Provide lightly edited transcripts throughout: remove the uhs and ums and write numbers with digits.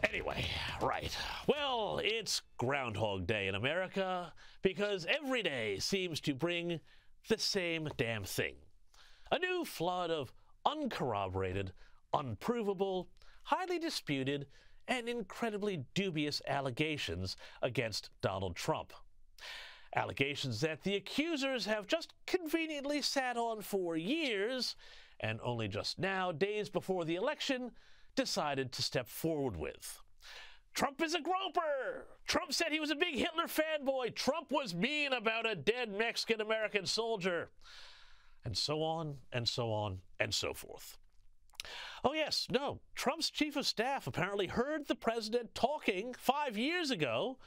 Anyway, right. Well, it's Groundhog Day in America because every day seems to bring the same damn thing. A new flood of uncorroborated, unprovable, highly disputed, and incredibly dubious allegations against Donald Trump. Allegations that the accusers have just conveniently sat on for years and only just now, days before the election, decided to step forward with. Trump is a groper. Trump said he was a big Hitler fanboy. Trump was mean about a dead Mexican-American soldier. And so on, and so on, and so forth. Oh yes, no, Trump's chief of staff apparently heard the president talking 5 years ago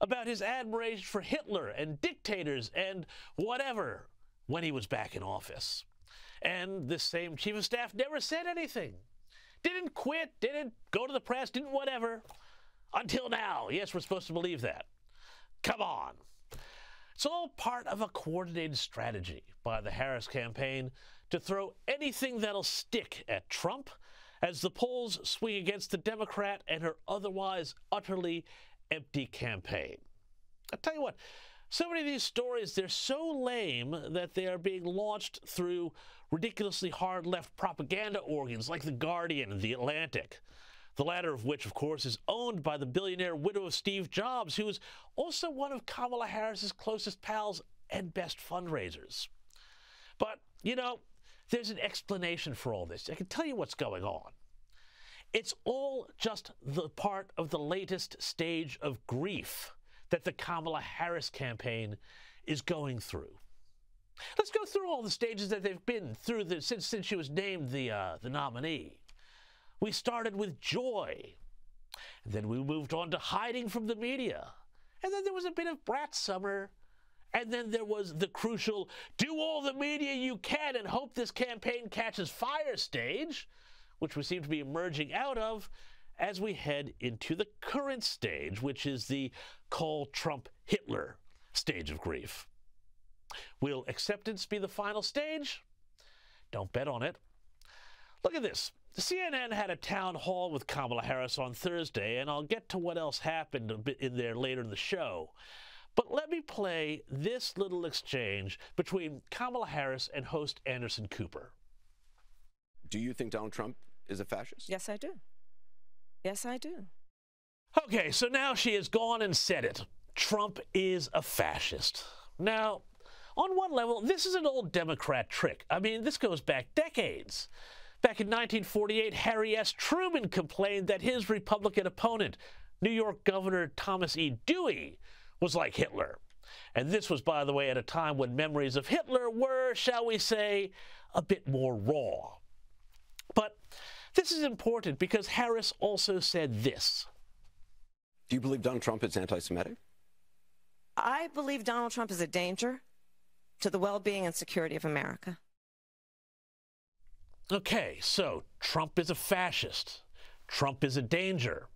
about his admiration for Hitler and dictators and whatever when he was back in office. And this same chief of staff never said anything. Didn't quit, didn't go to the press, didn't whatever. Until now. Yes, we're supposed to believe that. Come on. It's all part of a coordinated strategy by the Harris campaign to throw anything that'll stick at Trump as the polls swing against the Democrat and her otherwise utterly empty campaign. I'll tell you what, so many of these stories, they're so lame that they are being launched through ridiculously hard left propaganda organs like The Guardian and The Atlantic. The latter of which, of course, is owned by the billionaire widow of Steve Jobs, who is also one of Kamala Harris's closest pals and best fundraisers. But, you know, there's an explanation for all this. I can tell you what's going on. It's all just the part of the latest stage of grief that the Kamala Harris campaign is going through. Let's go through all the stages that they've been through since she was named the nominee. We started with joy, and then we moved on to hiding from the media, and then there was a bit of brat summer, and then there was the crucial do all the media you can and hope this campaign catches fire stage, which we seem to be emerging out of as we head into the current stage, which is the call Trump Hitler stage of grief. Will acceptance be the final stage? Don't bet on it. Look at this. CNN had a town hall with Kamala Harris on Thursday, and I'll get to what else happened a bit in there later in the show. But let me play this little exchange between Kamala Harris and host Anderson Cooper. Do you think Donald Trump is a fascist? Yes, I do. Yes, I do. Okay, so now she has gone and said it. Trump is a fascist. Now, on one level, this is an old Democrat trick. I mean, this goes back decades. Back in 1948, Harry S. Truman complained that his Republican opponent, New York Governor Thomas E. Dewey, was like Hitler. And this was, by the way, at a time when memories of Hitler were, shall we say, a bit more raw. But this is important because Harris also said this. Do you believe Donald Trump is anti-Semitic? I believe Donald Trump is a danger to the well-being and security of America. Okay, so Trump is a fascist. Trump is a danger.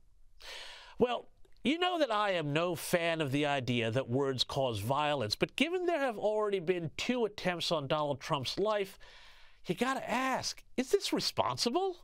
Well, you know that I am no fan of the idea that words cause violence, but given there have already been 2 attempts on Donald Trump's life, you gotta ask, is this responsible?